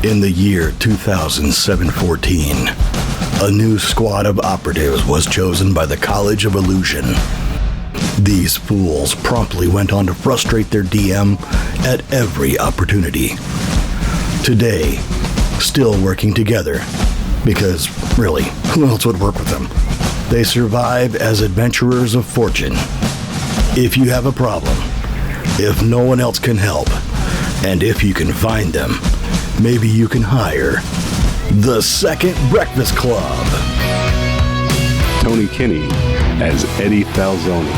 In the year 2014, a new squad of operatives was chosen by the College of Illusion. These fools promptly went on to frustrate their DM at every opportunity. Today, still working together, because really, who else would work with them? They survive as adventurers of fortune. If you have a problem, if no one else can help, and if you can find them, maybe you can hire the Second Breakfast Club. Tony Kinney as Eddie Falzone.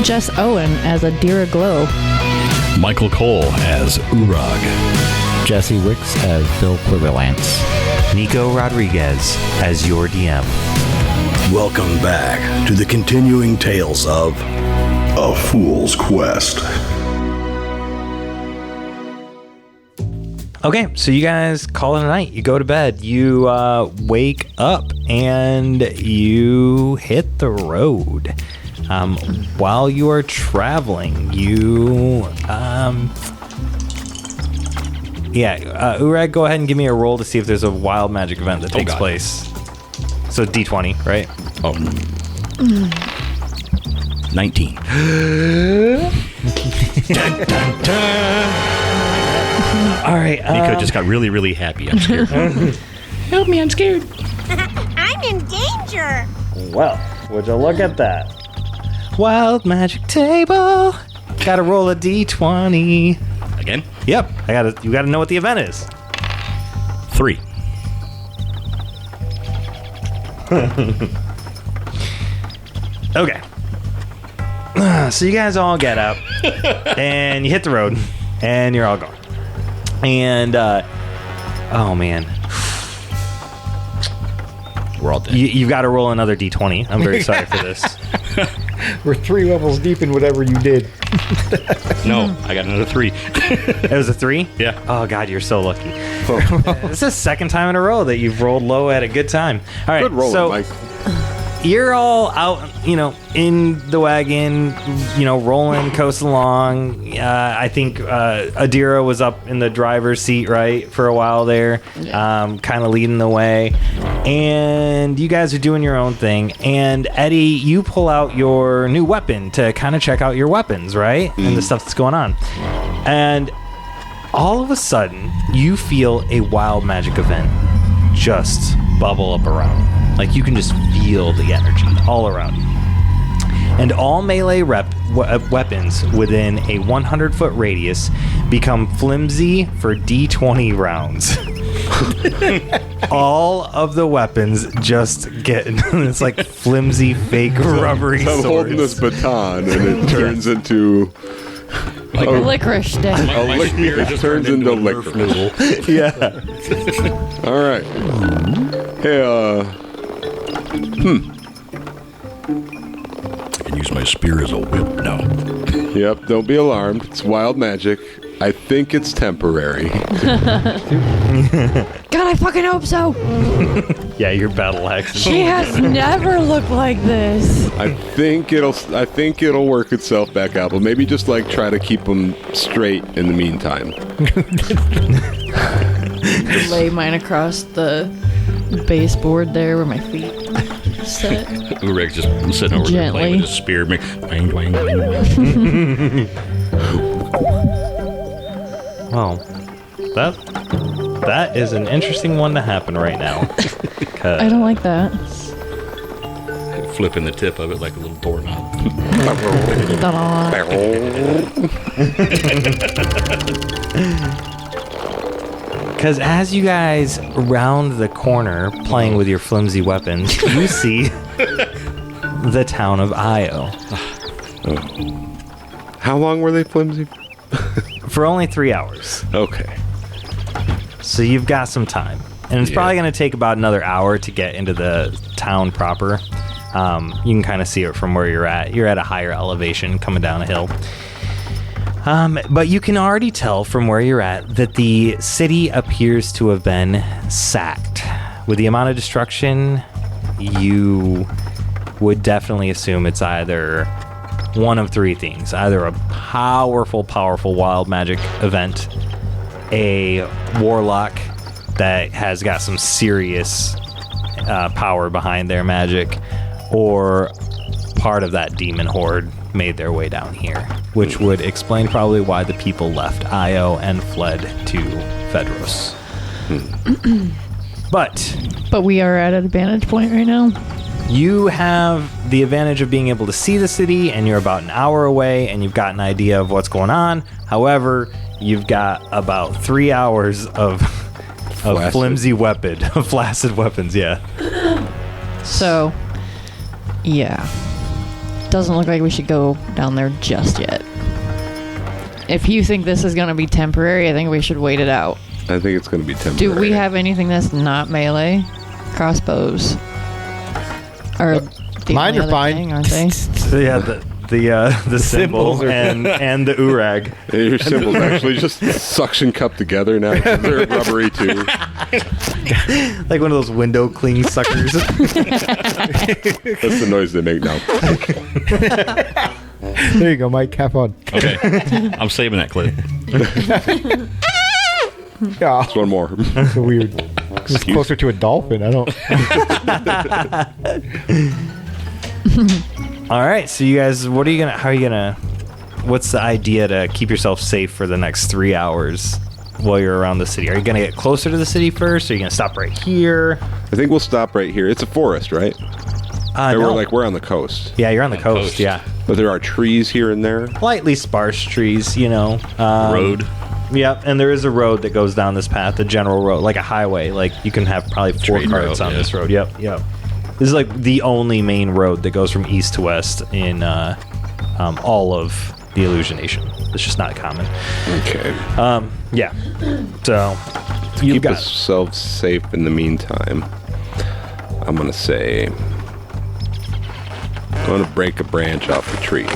Jess Owen as Adira Glow. Michael Cole as Uorag. Jesse Wicks as Bill Quiverlance. Nico Rodriguez as your DM. Welcome back to the continuing tales of A Fool's Quest. Okay, so you guys call it a night. You go to bed. You wake up and you hit the road. While you are traveling, you... Uorag, go ahead and give me a roll to see if there's a wild magic event that takes place. So D20, right? Oh. 19. Dun, dun, dun. All right. Nico just got really, really happy. I'm scared. Help me, I'm scared. I'm in danger. Well, would you look at that? Wild magic table. Gotta roll a D20. Again? Yep. You gotta know what the event is. 3. Okay. So you guys all get up and you hit the road and you're all gone. And oh man, We're all dead. you've got to roll another D20. I'm very sorry for this. We're 3 levels deep in whatever you did. No, I got another 3. It was a 3? Yeah. Oh god, you're so lucky. This is the second time in a row that you've rolled low at a good time. All right, Good rolling, so Mike. you're all out, in the wagon, rolling, coasting along. I think Adira was up in the driver's seat, right, for a while there, kind of leading the way. And you guys are doing your own thing. And Eddie, you pull out your new weapon to kind of check out your weapons, right, and the stuff that's going on. And all of a sudden, you feel a wild magic event just bubble up around. Like you can just feel the energy all around you. And all melee weapons within a 100-foot radius become flimsy for D20 rounds. All of the weapons just get it's like flimsy, fake, rubbery I'm swords. holding this baton and it turns into Like a licorice stick. it turns into licorice. Yeah. All right. Hey, I can use my spear as a whip now. Yep, don't be alarmed. It's wild magic. I think it's temporary. God, I fucking hope so. Yeah, your battle axe. She has never looked like this. I think it'll work itself back out, but maybe just try to keep them straight in the meantime. Lay mine across the baseboard there where my feet set. Uorag's just sitting over there playing with his spear. Bang, bang, bang, bang. Well, that is an interesting one to happen right now. I don't like that. Flipping the tip of it like a little doorknob. Because as you guys round the corner playing with your flimsy weapons, you see the town of Io. How long were they flimsy? For only 3 hours. Okay. So you've got some time. And it's probably going to take about another hour to get into the town proper. You can kind of see it from where you're at. You're at a higher elevation coming down a hill. But you can already tell from where you're at that the city appears to have been sacked. With the amount of destruction, you would definitely assume it's either one of 3 things. Either a powerful wild magic event, a warlock, that has got some serious power behind their magic, or part of that demon horde made their way down here, which would explain probably why the people left Io and fled to Fedros. But we are at an advantage point right now. you have the advantage of being able to see the city, and you're about an hour away, and you've got an idea of what's going on. However, you've got about 3 hours of flimsy weapon, of flaccid weapons, yeah. So, yeah. Doesn't look like we should go down there just yet. If you think this is going to be temporary, I think we should wait it out. I think it's going to be temporary. Do we have anything that's not melee? Crossbows. Or the mine only are other fine. thing, aren't they? So yeah, the symbol and the Uorag. Yeah, your symbols actually just suction cup together now. They're rubbery too. Like one of those window cling suckers. That's the noise they make now. There you go, Mike. Have fun. Okay. I'm saving that clip. Yeah, Just one more. it's weird. It's closer to a dolphin. I don't. All right, so you guys, how are you gonna, what's the idea to keep yourself safe for the next 3 hours while you're around the city? Are you gonna get closer to the city first, or are you gonna stop right here? I think we'll stop right here. It's a forest, right? No. We're on the coast. Yeah, you're on the coast, yeah. But there are trees here and there. Lightly sparse trees, you know. Road. Yep, and there is a road that goes down this path, a general road, like a highway. Like, you can have probably 4 Trade carts road, on yeah. this road. Yep. This is like the only main road that goes from east to west in all of the Illusion Nation. It's just not common. Okay. Yeah. So, you've Keep got... ourselves safe in the meantime. I'm going to say... I'm going to break a branch off the tree.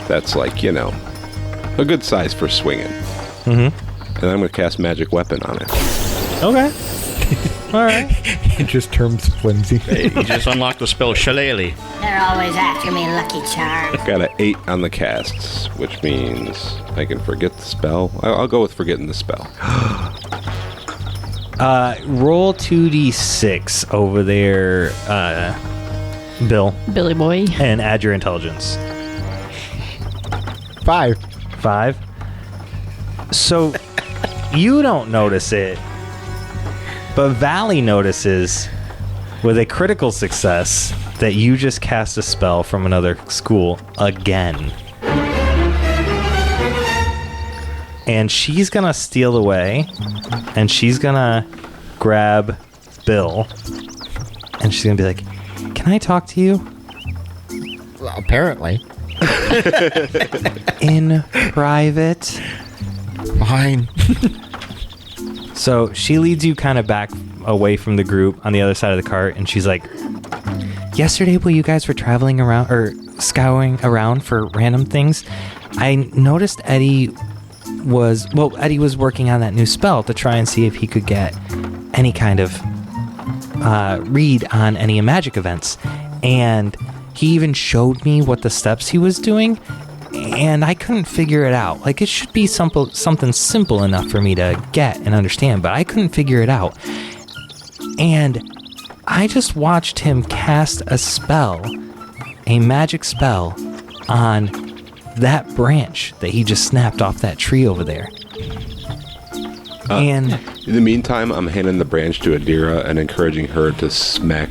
That's like, a good size for swinging. Mm-hmm. And I'm going to cast Magic Weapon on it. Okay. All right. It just turns flimsy. Hey, you just unlocked the spell Shillelagh. They're always after me, Lucky Charm. Got an 8 on the casts, which means I can forget the spell. I'll go with forgetting the spell. Roll 2d6 over there, Bill, Billy boy. and add your intelligence. 5. 5. So, you don't notice it, but Valley notices with a critical success that you just cast a spell from another school again. And she's gonna steal away, and she's gonna grab Bill, and she's gonna be like, "Can I talk to you?" Well, apparently. In private. Fine. So she leads you kind of back away from the group on the other side of the cart, and she's like, "Yesterday while you guys were traveling around, or scouring around for random things, I noticed Eddie was working on that new spell to try and see if he could get any kind of read on any magic events. And he even showed me what the steps he was doing, and I couldn't figure it out. Like, it should be something simple enough for me to get and understand, but I couldn't figure it out. And I just watched him cast a spell, a magic spell, on that branch that he just snapped off that tree over there. And In the meantime, I'm handing the branch to Adira and encouraging her to smack,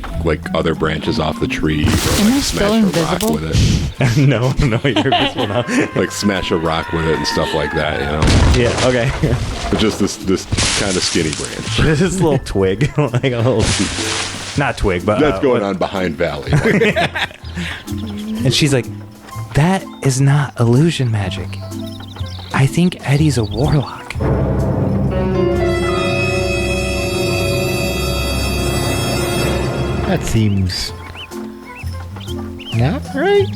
other branches off the tree. Or, Am I still smash a invisible? rock with it. no, you're invisible now. Smash a rock with it and stuff like that, Yeah, okay. But just this kind of skinny branch. This is a little twig, like a little, not twig, but That's going on behind Valley. And she's like, "That is not illusion magic. I think Eddie's a warlock." That seems not right.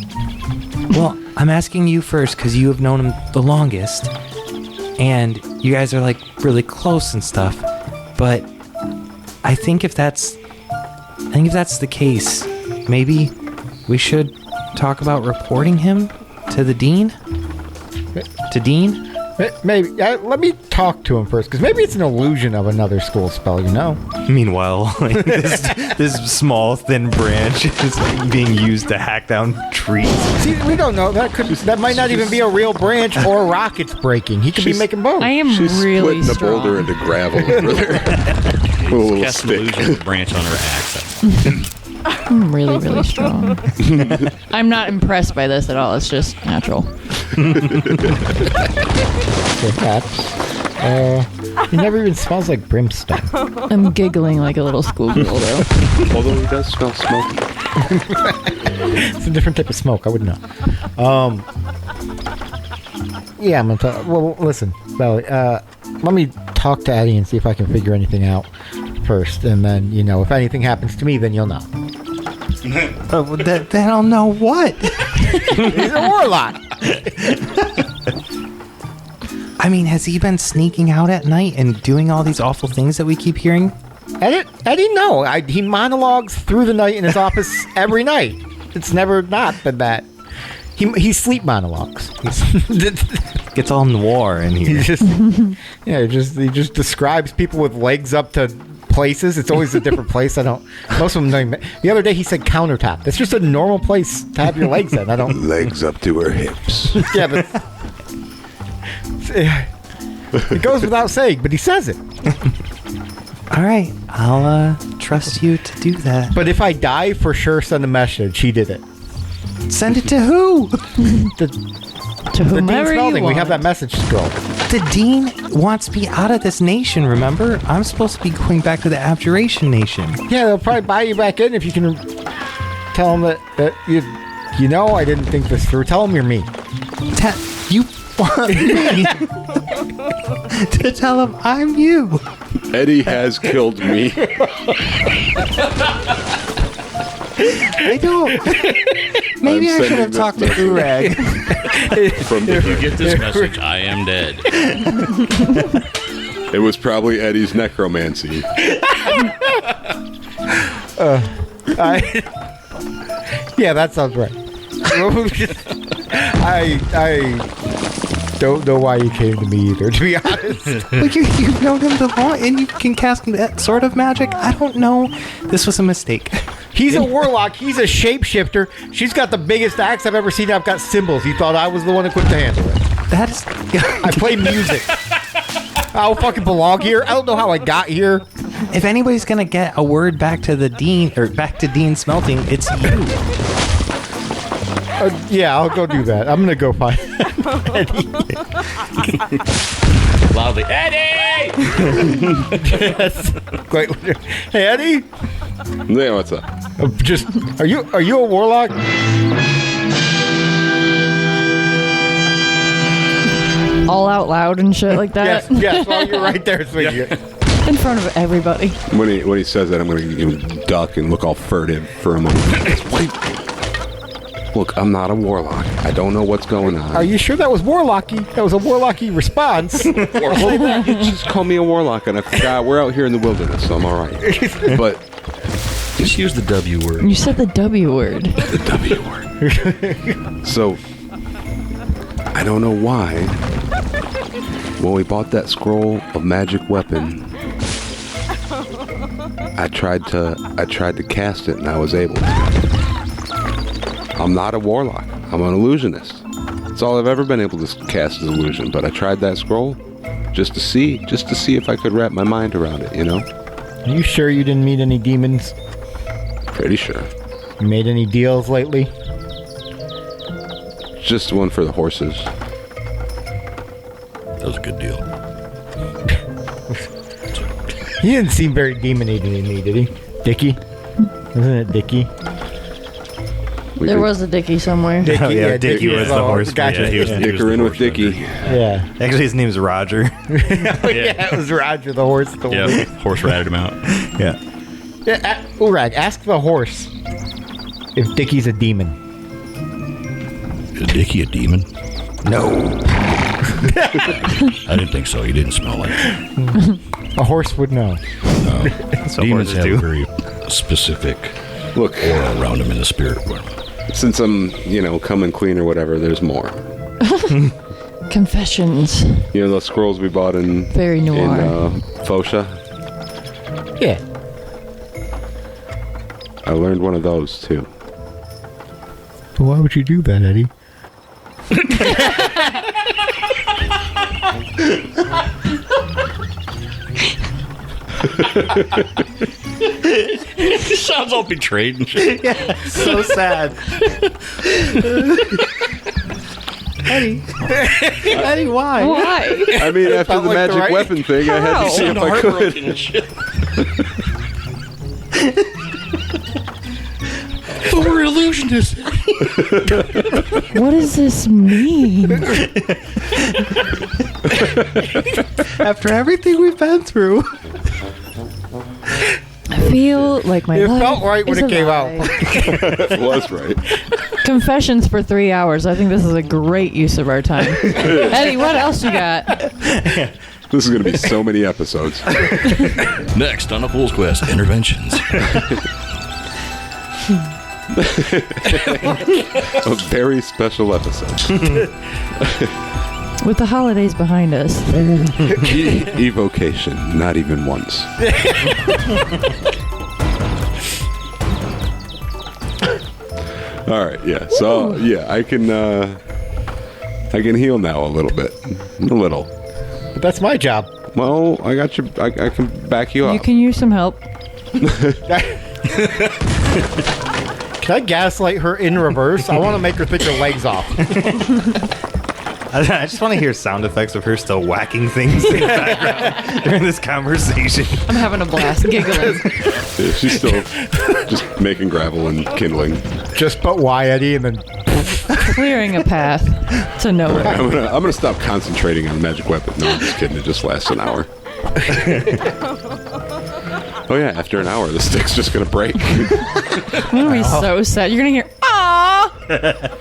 Well, I'm asking you first because you have known him the longest, and you guys are really close and stuff. But I think if that's the case, maybe we should talk about reporting him to the dean. To Dean? Maybe. Let me talk to him first, because maybe it's an illusion of another school spell, you know? Meanwhile, like, this small, thin branch is being used to hack down trees. See, we don't know. That might not even be a real branch or a rock it's breaking. He could be making both. I am She's really splitting the strong. boulder into gravel over there. With a little Cast stick. illusion with a branch on her axe. I'm really, really strong. I'm not impressed by this at all. It's just natural. Perhaps. He never even smells like brimstone. I'm giggling like a little schoolgirl, though. Although he does smell smoky. It's a different type of smoke. I wouldn't know. Yeah, I'm gonna talk. Well, listen, Belly. Let me talk to Eddie and see if I can figure anything out first, and then if anything happens to me, then you'll know. They don't know what. He's a warlock. I mean, has he been sneaking out at night and doing all these awful things that we keep hearing? Eddie, no. He monologues through the night in his office every night. It's never not been that. He sleep monologues. Gets all noir in here. He just describes people with legs up to places. It's always a different place. Most of them don't even. The other day he said countertop. That's just a normal place to have your legs in. Legs up to her hips. Yeah, but it goes without saying, but he says it. All right, I'll trust you to do that. But if I die, for sure send a message. He did it. Send it to who? To The Dean whomever you Spalding. want. We have that message scroll. The Dean wants me out of this nation, remember? I'm supposed to be going back to the Abjuration Nation. Yeah, they'll probably buy you back in if you can tell them that I didn't think this through. Tell them you're me. You want me to tell him I'm you? Eddie has killed me. I don't. Maybe I should have talked to Uorag. If you get this message, I am dead. It was probably Eddie's necromancy. Yeah, that sounds right. I don't know why you came to me either, to be honest. But you've known him the long, and you can cast that sort of magic. I don't know. This was a mistake. He's a warlock. He's a shapeshifter. She's got the biggest axe I've ever seen. I've got symbols. He thought I was the one equipped to handle it. That is. I play music. I don't fucking belong here. I don't know how I got here. If anybody's gonna get a word back to the Dean or back to Dean Smelting, it's you. Yeah, I'll go do that. I'm gonna go find Eddie. Loudly, Eddie! Yes. Wait, hey Eddie. Yeah, what's up? Are you a warlock? All out loud and shit like that. Yes. Well, you're right there. Sweetie. In front of everybody. When he says that, I'm going to duck and look all furtive for a moment. Wait. Look, I'm not a warlock. I don't know what's going on. Are you sure that was warlocky? That was a warlocky response. You just call me a warlock, and I forgot we're out here in the wilderness, so I'm all right. But Just use the W word. You said the W word. the W word. So I don't know why. When we bought that scroll of magic weapon, I tried to cast it, and I was able to. I'm not a warlock. I'm an illusionist. That's all I've ever been able to cast is illusion. But I tried that scroll just to see if I could wrap my mind around it. Are you sure you didn't meet any demons? Pretty sure. You made any deals lately? Just one for the horses. That was a good deal. He didn't seem very demony to me, did he? Dickie? Wasn't it Dickie? There was a Dickie somewhere. Dickie, Oh, yeah, Dickie was the horse. Gotcha. Yeah, he was Dicker in with Dickie. Yeah. Actually, his name's Roger. Yeah, it was Roger the horse. Yeah, horse ratted him out. Yeah. Yeah, Uorag, ask the horse if Dickie's a demon. Is Dickie a demon? No. I didn't think so. He didn't smell like it. A horse would know. That's what Demons horses have do. a very specific Look, aura around them in the spirit world. since I'm, coming clean or whatever, there's more. Confessions. You know those scrolls we bought in Very noir. Fosha? Yeah. I learned one of those too. But why would you do that, Eddie? Sounds all betrayed and shit. Yeah, so sad. Eddie, why? Why? I mean, after felt the like the magic right- weapon thing, I had to see if I could. And shit. But we're illusionists. What does this mean? After everything we've been through. I feel like my It life felt right when is it came a out. lie. It was right. Confessions for 3 hours. I think this is a great use of our time. Eddie, what else you got? This is going to be so many episodes. Next on A Fool's Quest, interventions. A very special episode. With the holidays behind us. Evocation, not even once. All right, yeah. So yeah, I can heal now a little bit, a little. But that's my job. Well, I got you. I can back you up. You can use some help. Can I gaslight her in reverse? I want to make her think her leg's off. I just want to hear sound effects of her still whacking things in the background during this conversation. I'm having a blast giggling. Yeah, she's still just making gravel and kindling. Just put Y, Eddie, and then Clearing a path to nowhere. I'm gonna stop concentrating on the magic weapon. No, I'm just kidding. It just lasts an hour. Oh yeah, after an hour, the stick's just gonna break. I'm gonna be so sad. You're gonna hear, "Aww."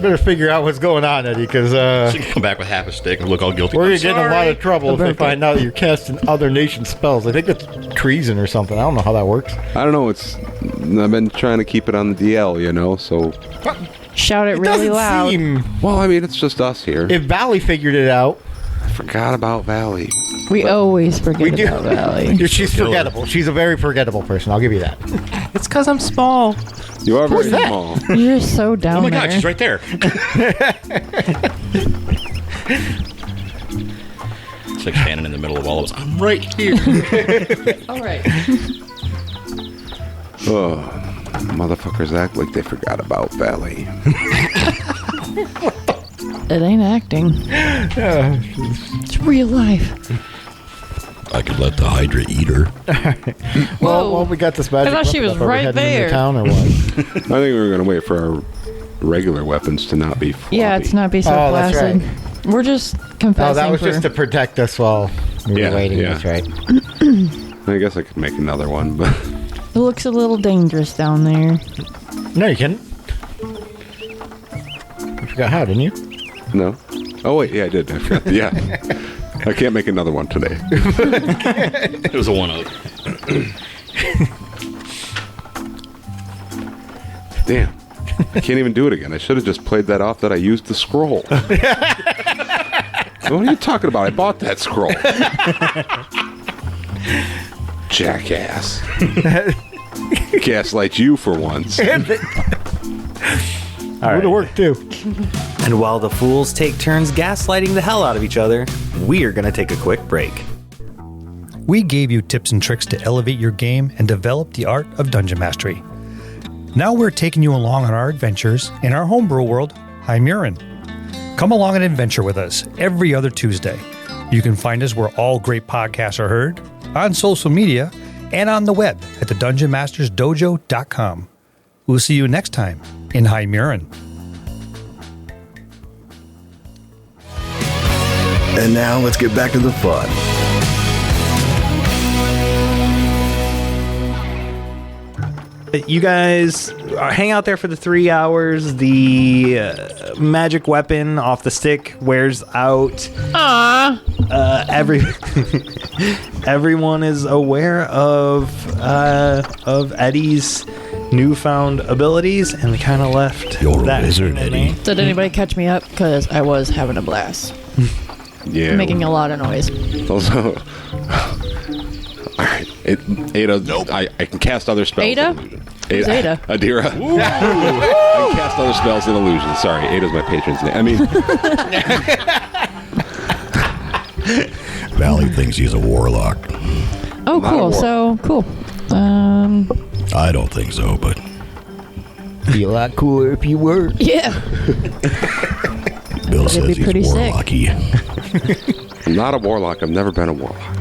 better figure out what's going on, Eddie, because She can come back with half a stick and look all guilty. we're I'm going to get in a lot sorry. of trouble if they find out you're casting other nation spells. I think it's treason or something. I don't know how that works. I don't know. I've been trying to keep it on the DL, you know. So, Shout it really doesn't loud. seem... well, I mean, it's just us here. If Valley figured it out... I forgot about Valley. We always forget about Valley. She's forgettable. She's a very forgettable person. I'll give you that. It's because I'm small. You are very that? small. You're so down Oh my there. God, she's right there. It's like standing in the middle of all of us. I'm right here. All right. Oh, motherfuckers act like they forgot about Valley. It ain't acting. It's real life. I could let the Hydra eat her. Well, we got this magic I thought she weapon was up. Are we right heading into there. town or what? I think we were gonna wait for our regular weapons to not be floppy. Yeah, it's not be so Oh, that's placid. We're just confessing. Oh, that was for, just to protect us while we were Yeah, waiting. yeah. That's right. I guess I could make another one, but It looks a little dangerous down there. No, you couldn't. You forgot how, didn't you? no. Oh wait, yeah, I did. I forgot. Yeah, I can't make another one today. It was a 1-0. Damn, I can't even do it again. I should have just played that off that I used the scroll. What are you talking about? I bought that scroll. Jackass. Gaslight you for once. Would have worked too. And while the fools take turns gaslighting the hell out of each other, we're going to take a quick break. We gave you tips and tricks to elevate your game and develop the art of dungeon mastery. Now we're taking you along on our adventures in our homebrew world, Hymurin. Come along and adventure with us every other Tuesday. You can find us where all great podcasts are heard, on social media, and on the web at thedungeonmastersdojo.com. We'll see you next time in Hymurin. And now let's get back to the fun. You guys hang out there for the 3 hours. The magic weapon off the stick wears out. Everyone is aware of Eddie's newfound abilities, and we kind of left You're a that wizard, in Eddie. Did anybody catch me up? Because I was having a blast. Yeah. Making a lot of noise. Also, all right. Ada, nope. I can cast other spells. Ada? Who's Ada? Adira. I can cast other spells in illusion. Sorry, Ada's my patron's name. I mean, Valley thinks he's a warlock. Oh, Not a cool. war. So, cool. I don't think so, but Be a lot cooler if you were. Yeah. Bill That'd says be he's pretty sick. warlocky. I'm not a warlock. I've never been a warlock.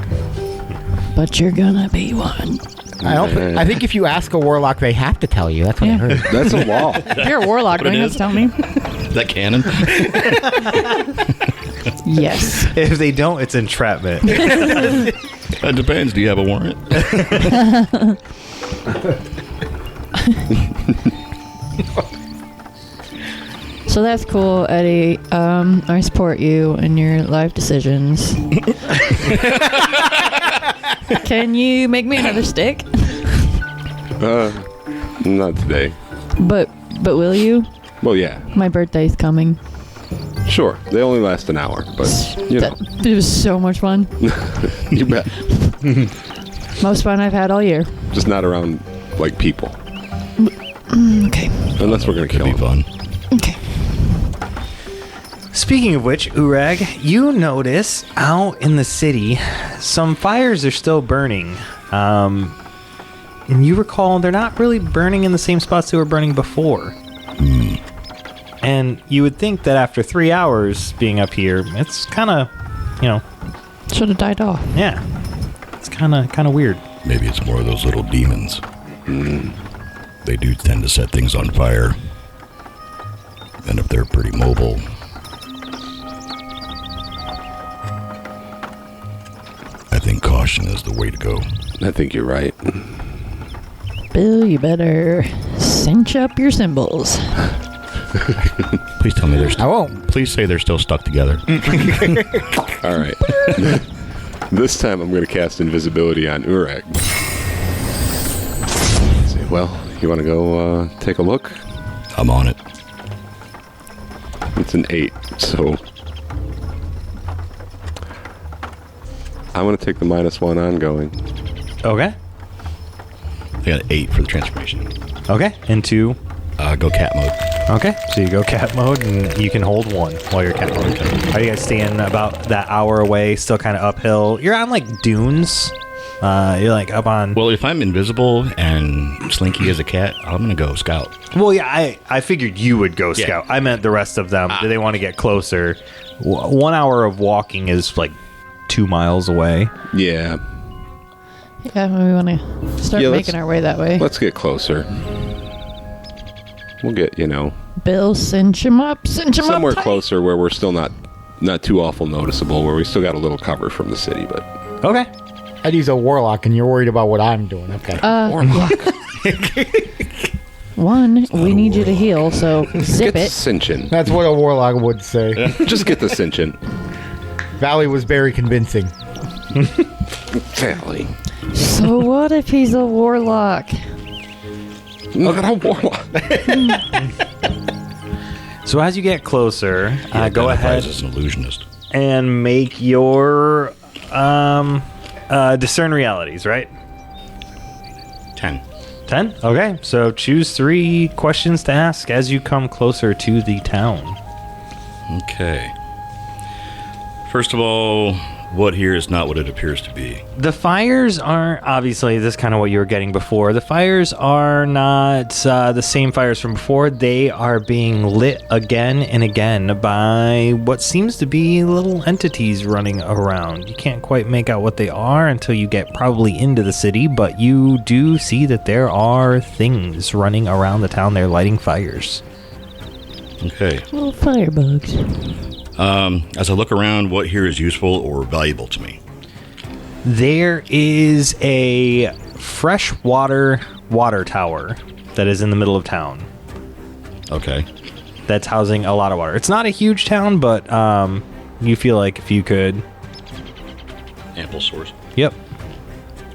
But you're gonna be one. I think if you ask a warlock, they have to tell you. That's what I heard. That's a law. If you're a warlock, don't you have to tell me? Is that canon? Yes. If they don't, it's entrapment. It depends. Do you have a warrant? So that's cool, Eddie. I support you in your life decisions. Can you make me another stick? Not today. But will you? Well, yeah, My birthday's coming. sure. They only last an hour, but you know, It was so much fun. you bet. Most fun I've had all year. Just not around like people, Okay. unless we're gonna Could kill be them. fun. Okay. Speaking of which, Uorag, you notice out in the city, some fires are still burning. And you recall they're not really burning in the same spots they were burning before. And you would think that after 3 hours being up here, it's kind of, Should have died off. yeah, it's kind of weird. Maybe it's more of those little demons. They do tend to set things on fire. And if they're pretty mobile, I think caution is the way to go. I think you're right. Bill, you better cinch up your cymbals. Please tell me they're I still. won't. Please say they're still stuck together. All right. This time I'm going to cast invisibility on Uorag. Let's see. Well, you want to go take a look? I'm on it. It's an 8, so I'm going to take the -1 ongoing. Okay. I got an 8 for the transformation. Okay. Into. Go cat mode. Okay. So you go cat mode, and you can hold 1 while you're cat mode. Are you guys staying about that hour away, still kind of uphill? You're on like dunes. You're like up on. Well, if I'm invisible and slinky as a cat, I'm going to go scout. Well, yeah, I figured you would go scout. I meant the rest of them. Do they want to get closer? 1 hour of walking is like 2 miles away. Yeah. Yeah, we want to start Yeah, making our way that way. Let's get closer. We'll get, Bill, cinch him up. Cinch him somewhere up tight. closer where we're still not too awful noticeable, where we still got a little cover from the city, but Okay. Eddie's a warlock, and you're worried about what I'm doing. Okay. Yeah. One, we need you to heal, so zip get it. cinching. That's what a warlock would say. Just get the cinching. Valley was very convincing. Valley. So what if he's a warlock? Not a warlock. So as you get closer, go ahead As an illusionist. and make your discern realities, right? 10. 10? Okay, so choose 3 questions to ask as you come closer to the town. Okay. First of all, what here is not what it appears to be. The fires aren't, obviously, this is kind of what you were getting before. The fires are not the same fires from before. They are being lit again and again by what seems to be little entities running around. You can't quite make out what they are until you get probably into the city, but you do see that there are things running around the town. They're lighting fires. Okay. Little firebugs. As I look around, what here is useful or valuable to me? There is a freshwater water tower that is in the middle of town. Okay. That's housing a lot of water. It's not a huge town, but you feel like if you could. Ample source. Yep.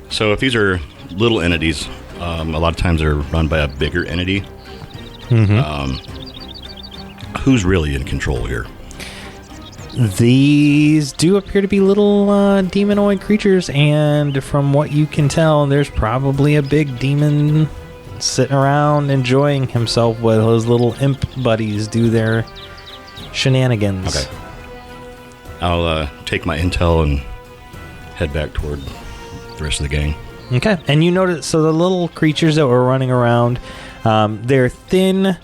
So if these are little entities, A lot of times they're run by a bigger entity. Who's really in control here? These do appear to be little demonoid creatures, and from what you can tell, there's probably a big demon sitting around enjoying himself while his little imp buddies do their shenanigans. Okay. I'll take my intel and head back toward the rest of the gang. Okay. And you notice, so the little creatures that were running around, they're thin,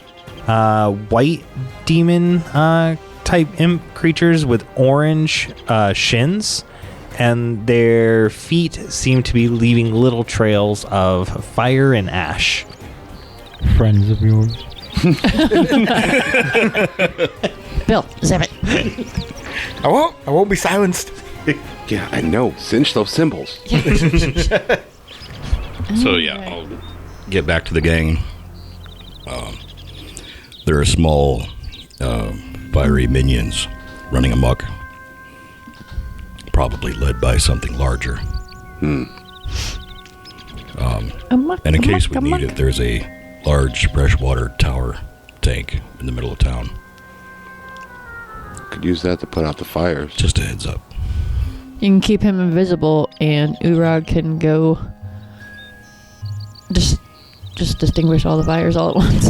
white demon type imp creatures with orange shins, and their feet seem to be leaving little trails of fire and ash. Friends of yours. Bill, zip it. I won't be silenced. Yeah, I know. Cinch those symbols. So yeah, I'll get back to the gang. There are small, fiery minions running amok, probably led by something larger. And in case we need it, there's a large freshwater tower tank in the middle of town. Could use that to put out the fires. Just a heads up. You can keep him invisible, and Uorag can go just distinguish all the fires all at once.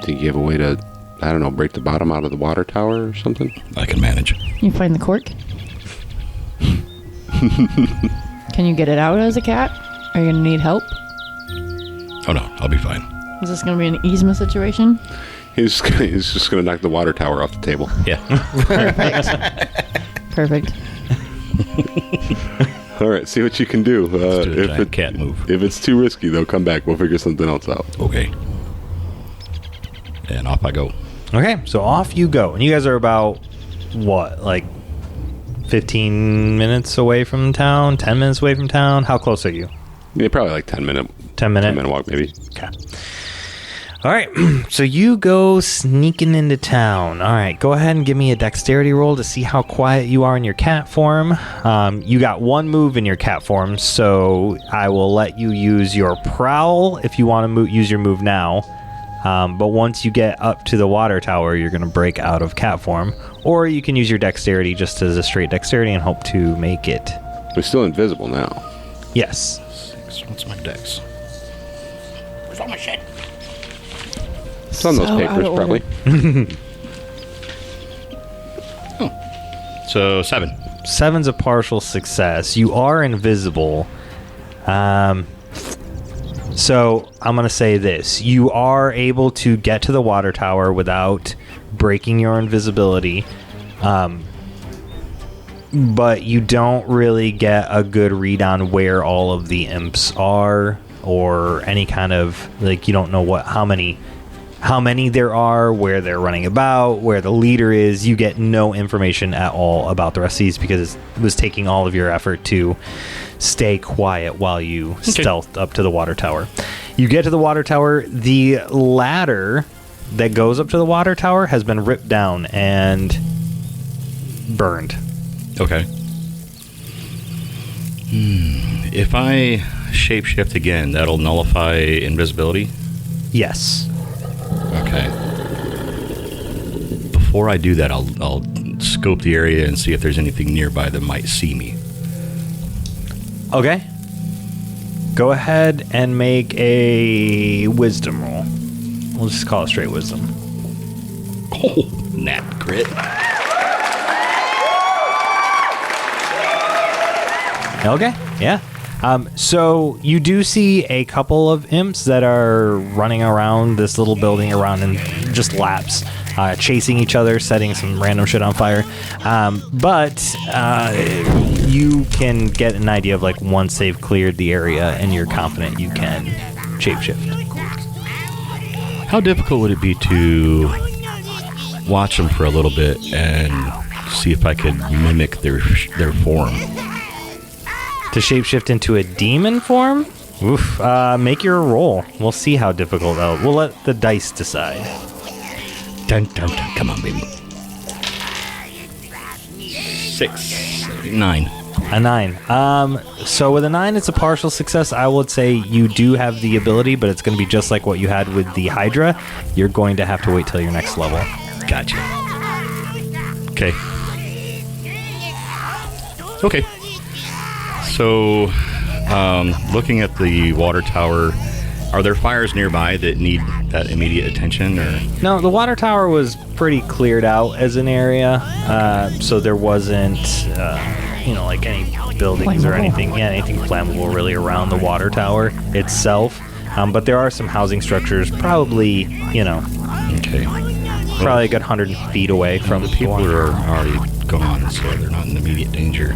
Think you have a way to, I don't know, break the bottom out of the water tower or something? I can manage. You find the cork? Can you get it out as a cat? Are you going to need help? Oh no, I'll be fine. Is this going to be an Yzma situation? He's just gonna knock the water tower off the table. Yeah. Perfect. All right, see what you can do. Let's do a giant cat move. If it's too risky, though, come back. We'll figure something else out. Okay. And off I go. Okay, so off you go. And you guys are about, what, like 15 minutes away from town? 10 minutes away from town? How close are you? Yeah, probably like 10 minute. 10 minute? 10 minute walk, maybe. Okay. All right, so you go sneaking into town. All right, go ahead and give me a dexterity roll to see how quiet you are in your cat form. You got one move in your cat form, so I will let you use your prowl if you want to use your move now. But once you get up to the water tower, you're going to break out of cat form. Or you can use your dexterity just as a straight dexterity and hope to make it. We're still invisible now. Yes. 6. What's my dex? Where's all my shit? It's on those papers, probably. So 7. 7's a partial success. You are invisible. So I'm going to say this. You are able to get to the water tower without breaking your invisibility. But you don't really get a good read on where all of the imps are, or any kind of, like, you don't know how many there are, where they're running about, where the leader is. You get no information at all about the rest of these because it was taking all of your effort to stay quiet while you stealthed up to the water tower. You get to the water tower. The ladder that goes up to the water tower has been ripped down and burned. Okay. If I shapeshift again, that'll nullify invisibility? Yes. Okay. Before I do that, I'll scope the area and see if there's anything nearby that might see me. Okay. Go ahead and make a wisdom roll. We'll just call it straight wisdom. Oh, nat crit. Okay, yeah. So you do see a couple of imps that are running around this little building around in just laps, chasing each other, setting some random shit on fire. But you can get an idea of, like, once they've cleared the area and you're confident you can shapeshift. How difficult would it be to watch them for a little bit and see if I could mimic their form? To shapeshift into a demon form? Oof. Make your roll. We'll see how difficult that. We'll let the dice decide. Dun, dun, dun. Come on, baby. 6, 9. A 9. So with a 9, it's a partial success. I would say you do have the ability, but it's going to be just like what you had with the Hydra. You're going to have to wait till your next level. Gotcha. Okay. Okay. So, looking at the water tower, are there fires nearby that need that immediate attention, or? No, the water tower was pretty cleared out as an area, so there wasn't, like any buildings or anything, anything flammable really around the water tower itself. But there are some housing structures, probably, Okay. probably a good 100 feet away from The people are already gone, so they're not in immediate danger.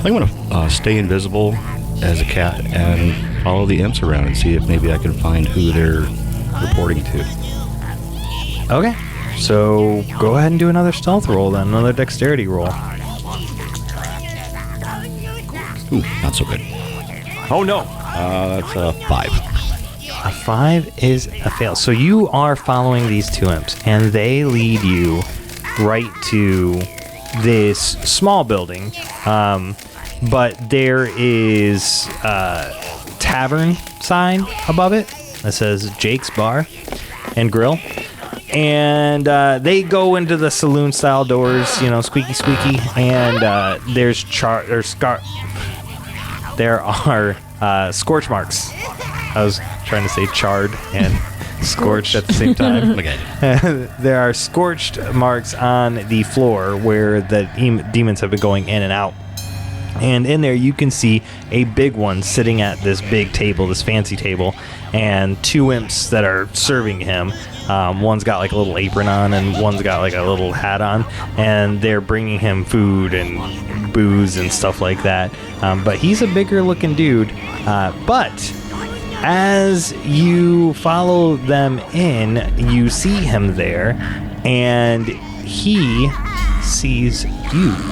I want to stay invisible as a cat and follow the imps around and see if maybe I can find who they're reporting to. Okay, so go ahead and do another stealth roll then, another dexterity roll. Ooh, not so good. Oh no! That's a 5. A 5 is a fail. So you are following these two imps, and they lead you right to this small building. But there is a tavern sign above it that says Jake's Bar and Grill. And they go into the saloon-style doors, squeaky, squeaky. And there are scorch marks. I was trying to say charred and scorched at the same time. Okay. There are scorched marks on the floor where the demons have been going in and out. And in there you can see a big one sitting at this big table, this fancy table, and two imps that are serving him. One's got like a little apron on and one's got like a little hat on, and they're bringing him food and booze and stuff like that. But he's a bigger looking dude. But as you follow them in, you see him there, and he sees you.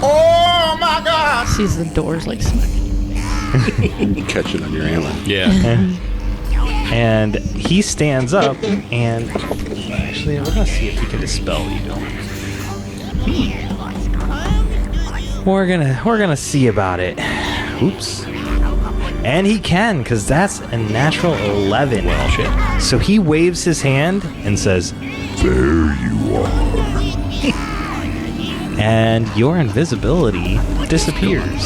Oh my God! Sees the doors like smacking. Catch it on your antler. Yeah. And he stands up, and actually, we're gonna see if he can dispel you. We're gonna see about it. Oops. And he can, because that's a natural 11. Well, shit. So he waves his hand and says, There you are. and your invisibility disappears.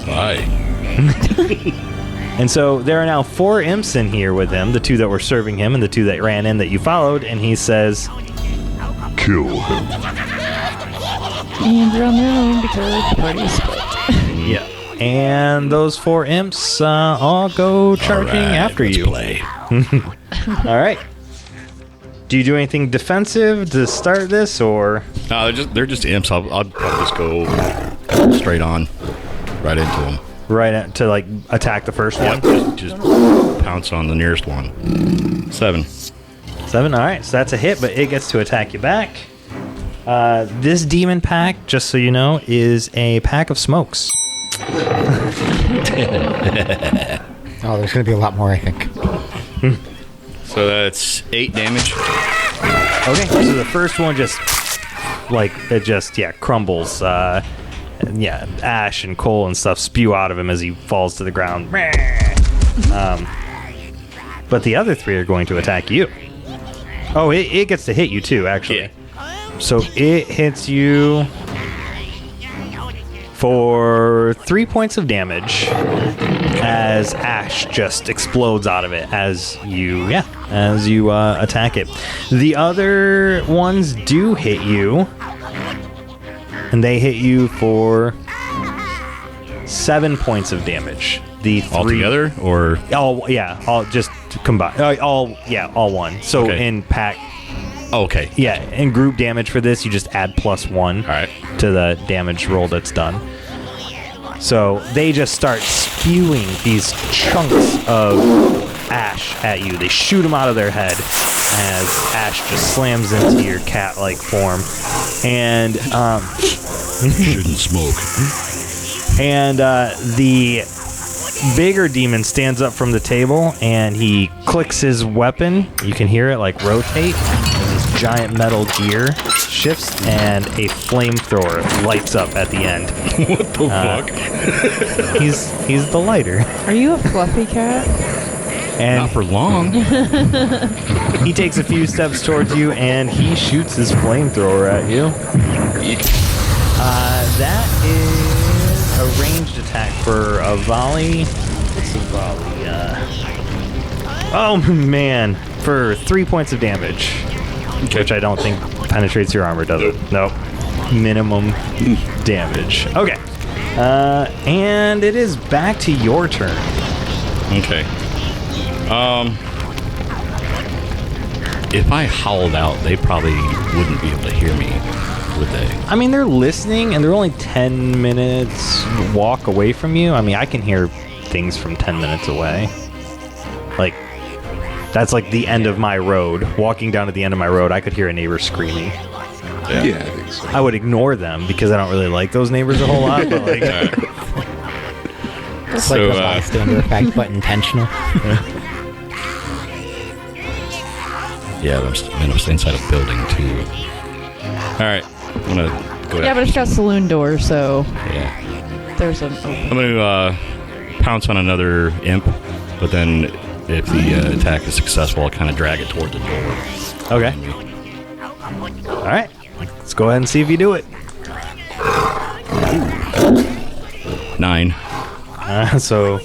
Bye. And so there are now 4 imps in here with him, the 2 that were serving him and the 2 that ran in that you followed, and he says, Kill him. And you're on their own because the party is split. yeah. And those 4 imps all go charging after let's you. Play. All right. Do you do anything defensive to start this, or? They're just imps. I'll just go straight on, right into them. Right to like attack the first one? Just pounce on the nearest one. 7. 7, all right. So that's a hit, but it gets to attack you back. This demon pack, just so you know, is a pack of smokes. Oh, there's going to be a lot more, I think. So that's 8 damage. Okay, so the first one just, crumbles. Ash and coal and stuff spew out of him as he falls to the ground. But the other 3 are going to attack you. Oh, it gets to hit you too, actually. Yeah. So it hits you for 3 points of damage as ash just explodes out of it as you attack it. The other ones do hit you, and they hit you for 7 points of damage. The 3 Altogether, or all just combined. All one. So Okay. in pack. okay. Yeah, in group damage for this, you just add +1 All right. to the damage roll that's done. So they just start spewing these chunks of ash at you. They shoot them out of their head as ash just slams into your cat-like form. And Shouldn't smoke. and the bigger demon stands up from the table and he clicks his weapon. You can hear it like rotate as his giant metal gear shifts, and a flamethrower lights up at the end. What the fuck? He's the lighter. Are you a fluffy cat? And Not for long. he takes a few steps towards you, and he shoots his flamethrower at you. That is a ranged attack for a volley. What's a volley? Oh, man. For 3 points of damage. Which I don't think penetrates your armor, does it? Nope. Minimum damage. Okay. And it is back to your turn. Okay. If I howled out, they probably wouldn't be able to hear me, would they? I mean, they're listening, and they're only 10 minutes walk away from you. I mean, I can hear things from 10 minutes away. Like, that's like the end of my road. Walking down to the end of my road, I could hear a neighbor screaming. Yeah, I think so. I would ignore them because I don't really like those neighbors a whole lot, but like... It's like the bystander effect, but intentional. Yeah, I'm inside a building, too. Alright, I'm gonna go Yeah, but it's got saloon doors, so Yeah. there's an I'm gonna pounce on another imp, but then if the attack is successful, I'll kind of drag it toward the door. Okay. All right. Let's go ahead and see if you do it. 9. So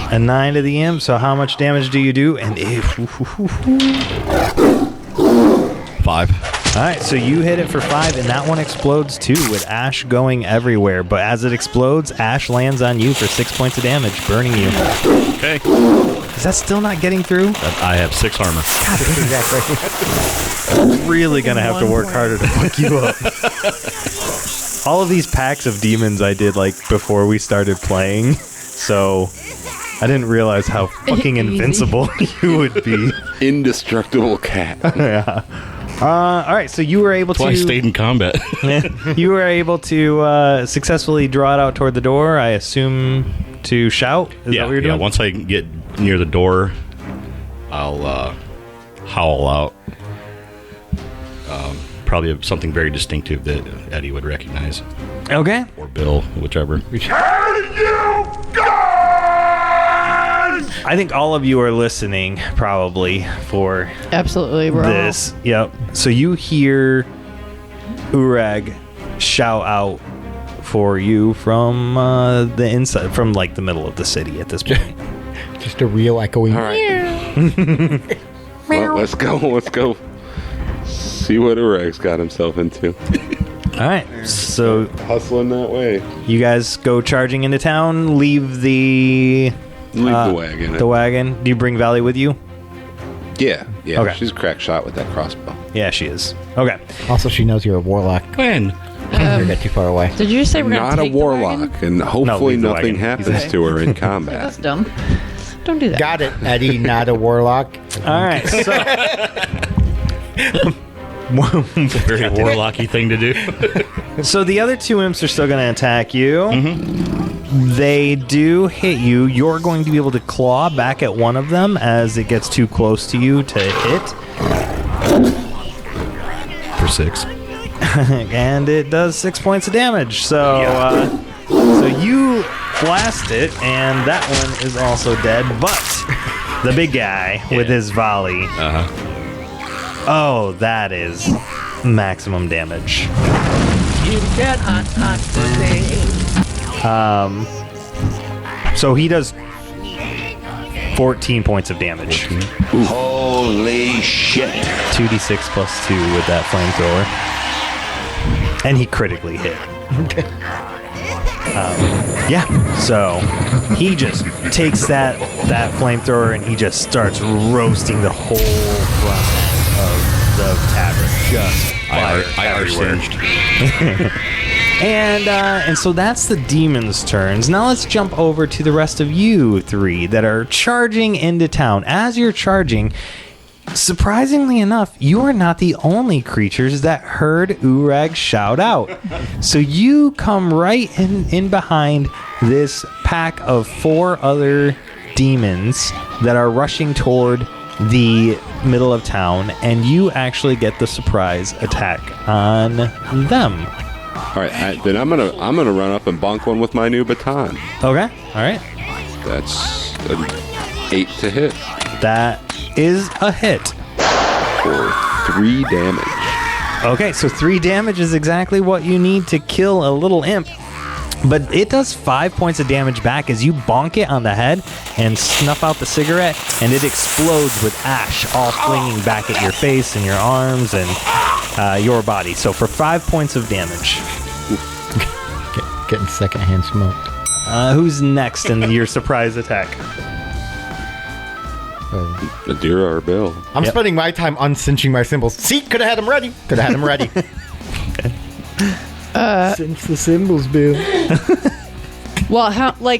a 9 to the imp. So how much damage do you do? And 5. All right. So you hit it for 5, and that one explodes too, with ash going everywhere. But as it explodes, ash lands on you for 6 points of damage, burning you. Okay. Is that still not getting through? I have 6 armor. I'm really gonna have to work harder to fuck you up. All of these packs of demons I did like before we started playing, so I didn't realize how fucking invincible you would be. Indestructible cat. Yeah. All right, so you were able That's why I stayed in combat. You were able to successfully draw it out toward the door, I assume, to shout? Is that what you're doing? Once I get near the door, I'll howl out. Probably something very distinctive that Eddie would recognize. Okay. Or Bill, whichever. I think all of you are listening, probably, for absolutely bro. this. Yep. So you hear Uorag shout out for you from the inside, from like the middle of the city at this point. Just a real echoing. All right. Well, let's go. See what Uorag's got himself into. All right. So Hustling that way. you guys go charging into town, leave the wagon. The wagon. Do you bring Valley with you? Yeah. Okay. She's a crack shot with that crossbow. Yeah, she is. Okay. Also, she knows you're a warlock. When? Never get too far away. Did you just say we're gonna Not a take the wagon? warlock, and hopefully leave the nothing wagon. happens to her in That's combat. dumb. Don't do that. Got it, Eddie. Not a warlock. All right. So It's a very warlocky thing to do. So the other two imps are still going to attack you. They do hit you. You're going to be able to claw back at one of them as it gets too close to you to hit. For 6. And it does 6 points of damage. So, so you blast it, and that one is also dead. But the big guy with his volley. Oh, that is maximum damage. You get hot today. So he does 14 points of damage. Holy shit. 2d6 plus 2 with that flamethrower. And he critically hit. Yeah, so he just takes that flamethrower and he just starts roasting the whole front of the tavern. Just fire everywhere. And so that's the demons' turns. Now let's jump over to the rest of you three that are charging into town. As you're charging, surprisingly enough, you are not the only creatures that heard Uorag shout out. So you come right in behind this pack of 4 other demons that are rushing toward the middle of town, and you actually get the surprise attack on them. All right, then I'm gonna run up and bonk one with my new baton. Okay, all right. That's an 8 to hit That is a hit. for 3 damage. Okay, so 3 damage is exactly what you need to kill a little imp. But it does 5 points of damage back as you bonk it on the head and snuff out the cigarette, and it explodes with ash all flinging back at your face and your arms and your body. So for 5 points of damage. Getting secondhand smoked. Who's next in your surprise attack? Adira or Bill? I'm spending my time uncinching my symbols. See, could have had them ready. Cinch the symbols, Bill. Well,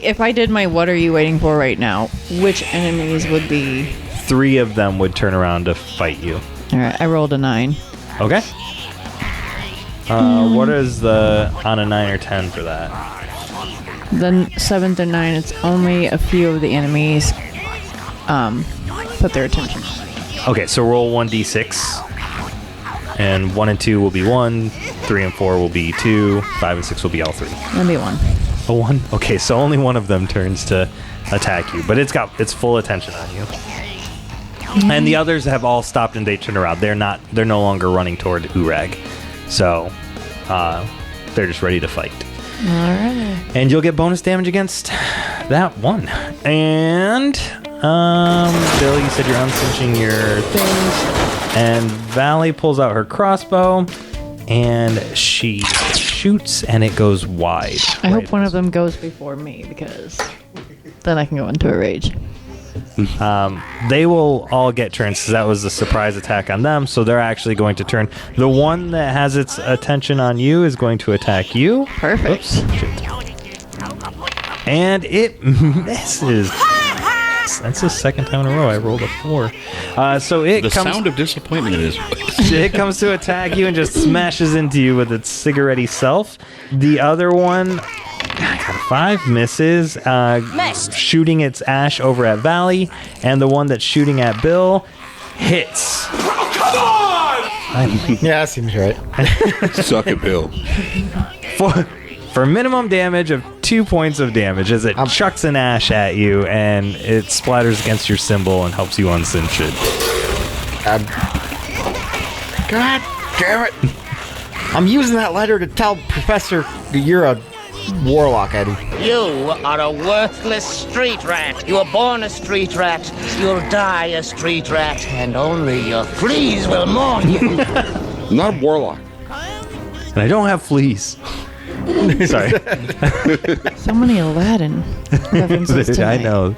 if I did my what are you waiting for right now, which enemies would be? 3 of them would turn around to fight you. All right, I rolled a 9. Okay. What is on a 9 or 10 for that? Then 7 to 9, it's only a few of the enemies put their attention on me. Okay, so roll 1d6. And 1 and 2 will be 1, 3 and 4 will be 2, 5 and 6 will be all 3. That'd be 1. A 1? Okay, so only one of them turns to attack you, but it's got its full attention on you. And the others have all stopped and they turn around. They're no longer running toward Uorag. So they're just ready to fight. Alright. And you'll get bonus damage against that one. And Bill, you said you're uncinching your things. And Valley pulls out her crossbow and she shoots and it goes wide. I hope one of them goes before me because then I can go into a rage. They will all get turns because that was the surprise attack on them, so they're actually going to turn. The one that has its attention on you is going to attack you. Perfect. Oops, shit. And it misses. That's the second time in a row I rolled a 4. So The sound of disappointment in his voice. it comes to attack you and just smashes into you with its cigarette-y self. The other one, I got a 5, misses, shooting its ash over at Valley, and the one that's shooting at Bill hits. Come on! Yeah, that seems right. Suck it, Bill. For minimum damage of 2 points of damage as it chucks an ash at you and it splatters against your symbol and helps you uncinch it. God damn it. I'm using that letter to tell Professor that you're a warlock, Eddie. You are a worthless street rat. You were born a street rat. You'll die a street rat. And only your fleas will mourn you. I'm not a warlock. And I don't have fleas. Sorry. So many Aladdin references tonight. I know.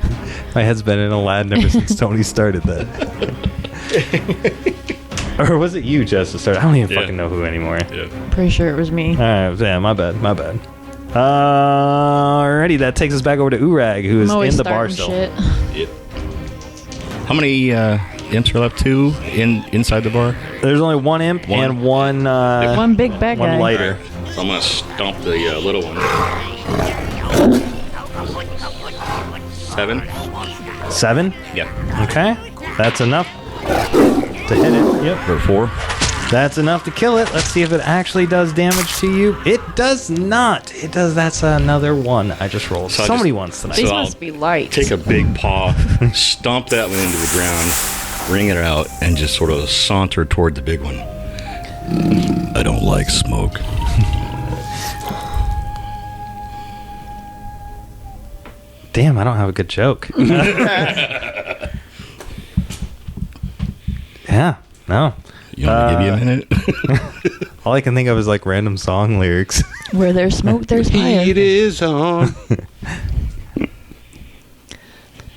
My head's been in Aladdin ever since Tony started that. Or was it you, Jess, that started? I don't even fucking know who anymore. Yeah. Pretty sure it was me. Alright, yeah, my bad. Alrighty, that takes us back over to Uorag, who is in the bar still. Shit. Yep. How many imps are left? 2 inside the bar? There's only one imp and one One big bad guy. one lighter. So I'm gonna stomp the little one. 7? 7? Yep. Okay. That's enough to hit it. Yep. Or 4? That's enough to kill it. Let's see if it actually does damage to you. It does not. It does. That's another 1 I just rolled. So So many ones tonight. These So must be light. Take a big paw, stomp that one into the ground, wring it out, and just sort of saunter toward the big one. I don't like smoke. Damn, I don't have a good joke. Yeah, no. You want to give you a minute? All I can think of is like random song lyrics. Where there's smoke, there's fire. It is on.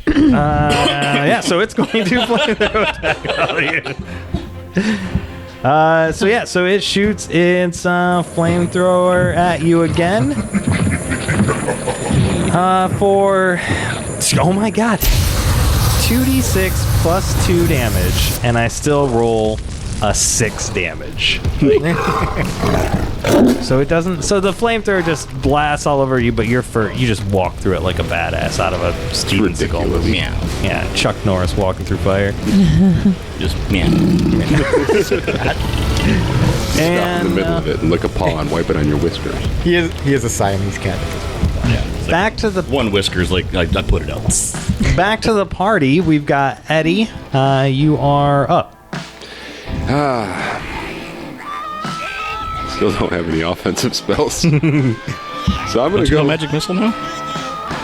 Yeah, so it's going to flamethrower attack. So it shoots its flamethrower at you again. Oh my god, 2d6 plus 2 damage, and I still roll a 6 damage. So it doesn't. So the flamethrower just blasts all over you, but you just walk through it like a badass out of a Steven Seagal movie. Yeah, Chuck Norris walking through fire. Just yeah. Stop in the middle of it and lick a paw and wipe it on your whiskers. He is a Siamese cat. Yeah. Back to the one whisker's like I put it out. Back to the party. We've got Eddie. You are up. Still don't have any offensive spells. So I'm gonna go magic missile now.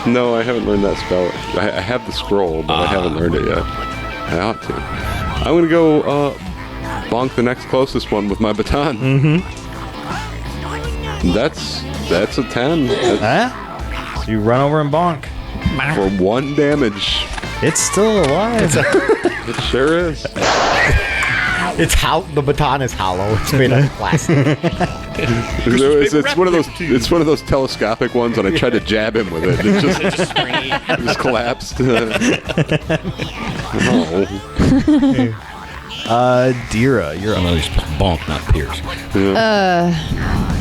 No, I haven't learned that spell. I have the scroll, but I haven't learned it yet. I ought to. I'm gonna go bonk the next closest one with my baton. That's a 10. So you run over and bonk For 1 damage. It's still alive. It sure is. The baton is hollow. It's made of plastic. It's one of those telescopic ones, and I tried to jab him with it. It just collapsed. Adira, you're up. You're supposed to bonk, not pierce.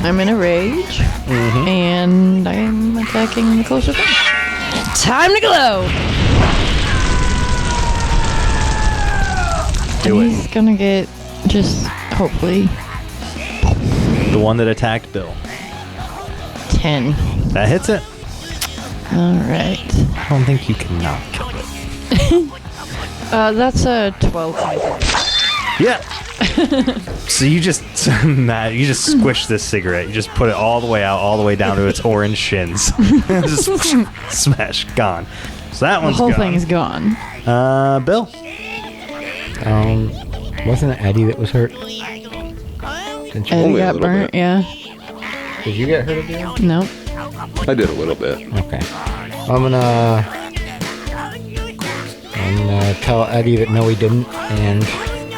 I'm in a rage, and I'm attacking the closer thing. Time to glow! He's gonna get just, hopefully, the one that attacked Bill. 10. That hits it. Alright. I don't think you can not kill it. That's a 12. Yeah. So you just squish this cigarette. You just put it all the way out, all the way down to its orange shins. Just smash, gone. So that one's gone. gone. The whole thing is gone. Bill. Wasn't it Eddie that was hurt? Eddie got burnt, yeah. Did you get hurt, Adira? No. I did a little bit. Okay. I'm gonna tell Eddie that no, he didn't, and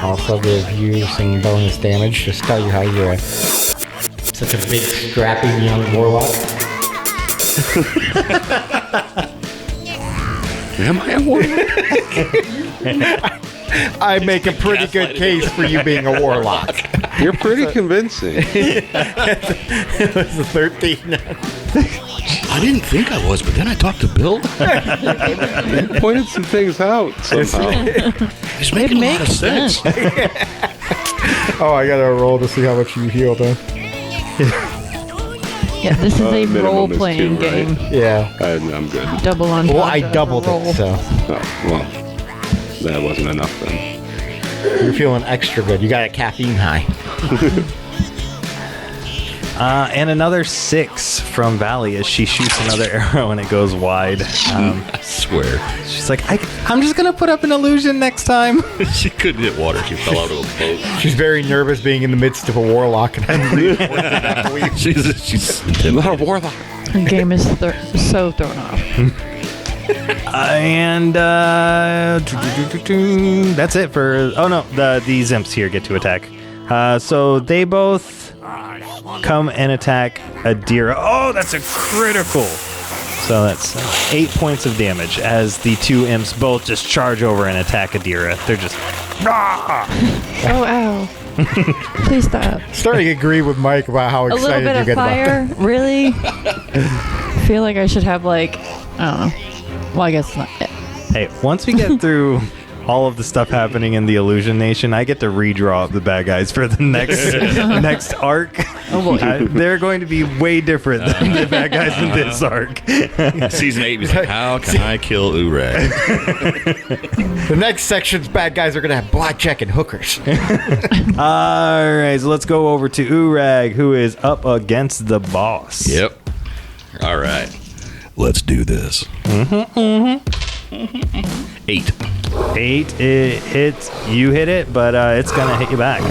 also give you some bonus damage. Just tell you how you're such a big, strapping young warlock. Am I a warlock? I make a pretty good case for you being a warlock. You're pretty convincing. It was a 13. I didn't think I was, but then I talked to Bill. You pointed some things out somehow. It's making a lot of sense. Oh, I gotta roll to see how much you healed, huh? Yeah, this is a minimum role-playing is 2, right? game. Yeah. I'm good. Double on top. Well, I of doubled roll. it, so Oh, well, that wasn't enough then. you're feeling extra good. You got a caffeine high. And another 6 from Valley as she shoots another arrow and it goes wide. I swear. She's like, I'm just going to put up an illusion next time. She couldn't hit water. She fell out of a boat. She's very nervous being in the midst of a warlock, and I'm She's Not a warlock. The game is so thrown off. And that's it for... Oh, no. These imps here get to attack. So they both come and attack Adira. Oh, that's a critical. So that's 8 points of damage as the 2 imps both just charge over and attack Adira. They're just... Oh, ow. Please stop. starting to agree with Mike about how A little excited bit you of get about fire? that. Really? I feel like I should have, like, I don't know. Well, I guess not. Hey, once we get through all of the stuff happening in the Illusion Nation, I get to redraw up the bad guys for the next arc. Oh boy. They're going to be way different than the bad guys in this arc. Season 8 was like, how can I kill Uorag? The next section's bad guys are going to have blackjack and hookers. All right, so let's go over to Uorag, who is up against the boss. Yep. All right. Let's do this. 8. 8, it hits. You hit it, but it's going to hit you back.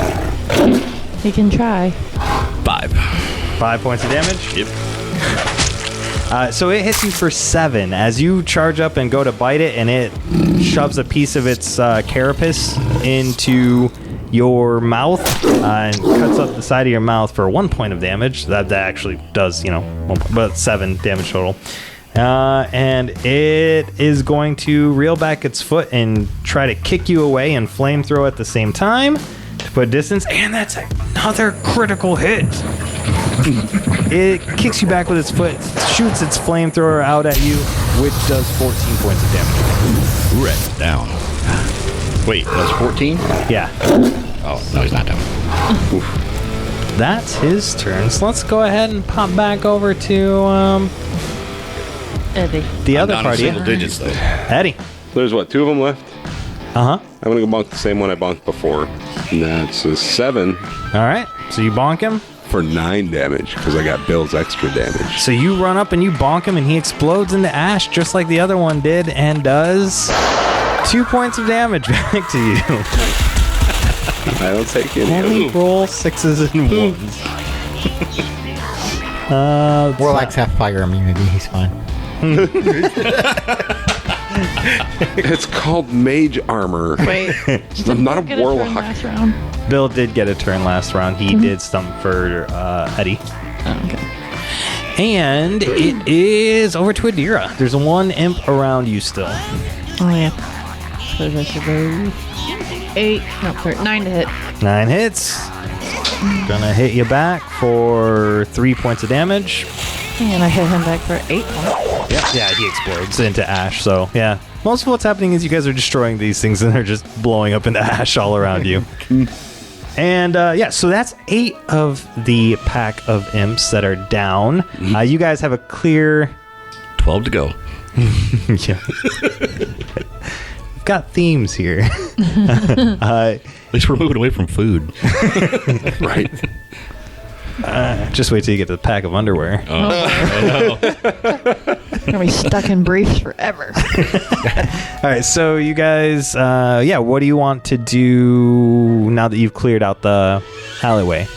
He can try. 5. 5 points of damage. Yep. So it hits you for 7 as you charge up and go to bite it, and it shoves a piece of its carapace into your mouth and cuts up the side of your mouth for 1 point of damage. That actually does, 1 point, but 7 damage total. And it is going to reel back its foot and try to kick you away and flamethrow at the same time to put distance. And that's another critical hit. It kicks you back with its foot, shoots its flamethrower out at you, which does 14 points of damage. Right down. Wait, that's 14? Yeah. Oh, no, he's not down. That's his turn. So let's go ahead and pop back over to Eddie. the other Down in party. single digits, though. Eddie. There's what, 2 of them left? Uh-huh. I'm gonna go bonk the same one I bonked before. And that's a 7 All right. So you bonk him. for 9 damage because I got Bill's extra damage. So you run up and you bonk him, and he explodes into ash just like the other one did, and does 2 points of damage back to you. I don't take any of Only them. roll 6s and 1s. Warlock's have fire immunity. He's fine. It's called mage armor. Wait. I'm not a Get a turn warlock. last round. Bill did get a turn last round. He did stump for Eddie. Oh, okay. And it is over to Adira. There's 1 imp around you still. Oh, yeah. So that should go 8. No, sorry, 9 to hit. 9 hits. Gonna hit you back for 3 points of damage. And I hit him back for 8 points. Yeah, he explodes into ash. So, yeah. Most of what's happening is you guys are destroying these things and they're just blowing up into ash all around you. And, yeah, so that's 8 of the pack of imps that are down. You guys have a clear... 12 to go. Yeah. We've got themes here. At least we're moving away from food. Right. Just wait till you get to the pack of underwear. We're gonna be stuck in briefs forever. All right, so you guys, yeah, what do you want to do now that you've cleared out the alleyway?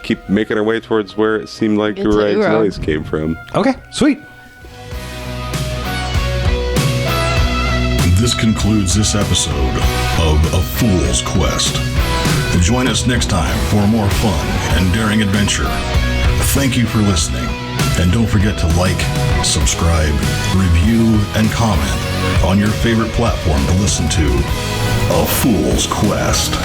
Keep making our way towards where it seemed like Get to Uorag's Uorag. noise came from. Okay, sweet. This concludes this episode of A Fool's Quest. Join us next time for more fun and daring adventure. Thank you for listening, and don't forget to like, subscribe, review, and comment on your favorite platform to listen to A Fool's Quest.